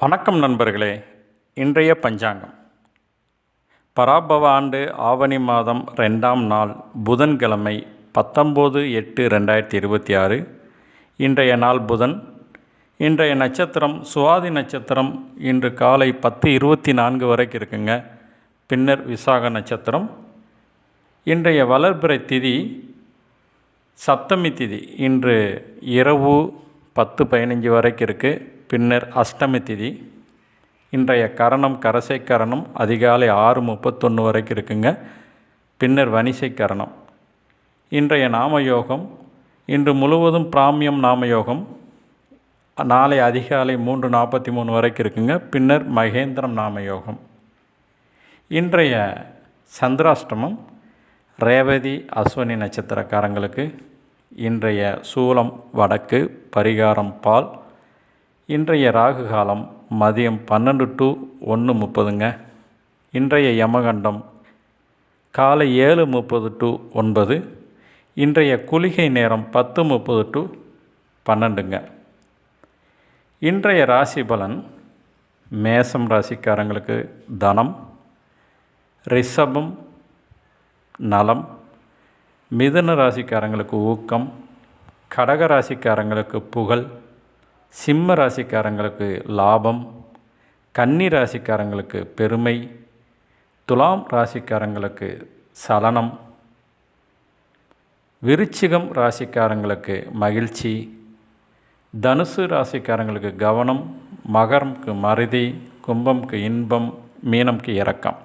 வணக்கம் நண்பர்களே. இன்றைய பஞ்சாங்கம் பராபவ ஆண்டு ஆவணி மாதம் 2ஆம் நாள் புதன்கிழமை 19/8/2026. இன்றைய நாள் புதன். இன்றைய நட்சத்திரம் சுவாதி நட்சத்திரம். இன்று காலை 10:24 வரைக்கும் இருக்குங்க. பின்னர் விசாக நட்சத்திரம். இன்றைய வளர்பிறை திதி சப்தமி திதி. இன்று இரவு 10:15 வரைக்கும் இருக்குது. பின்னர் அஷ்டமி திதி. இன்றைய கரணம் கரசை கரணம். அதிகாலை 6:31 வரைக்கும் இருக்குங்க. பின்னர் வணிசை கரணம். இன்றைய நாமயோகம் இன்று முழுவதும் பிராமியம் நாமயோகம். நாளை அதிகாலை 3:43 வரைக்கும் இருக்குங்க. பின்னர் மகேந்திரம் நாமயோகம். இன்றைய சந்திராஷ்டமம் ரேவதி அஸ்வினி நட்சத்திரக்காரங்களுக்கு. இன்றைய சூலம் வடக்கு, பரிகாரம் பால். இன்றைய ராகு காலம் மதியம் 12 to 1:30ங்க. இன்றைய யமகண்டம் காலை 7:30 to 9. இன்றைய குளிகை நேரம் 10:30 to 12ங்க. இன்றைய ராசி பலன்: மேசம் ராசிக்காரங்களுக்கு தனம், ரிஷபம் நலம், மிதுன ராசிக்காரங்களுக்கு ஊக்கம், கடக ராசிக்காரங்களுக்கு புகழ், சிம்ம ராசிக்காரங்களுக்கு லாபம், கன்னி ராசிக்காரங்களுக்கு பெருமை, துலாம் ராசிக்காரங்களுக்கு சலனம், விருச்சிகம் ராசிக்காரங்களுக்கு மகிழ்ச்சி, தனுசு ராசிக்காரங்களுக்கு கவனம், மகரம்க்கு மறதி, கும்பம்க்கு இன்பம், மீனம்க்கு இரக்கம்.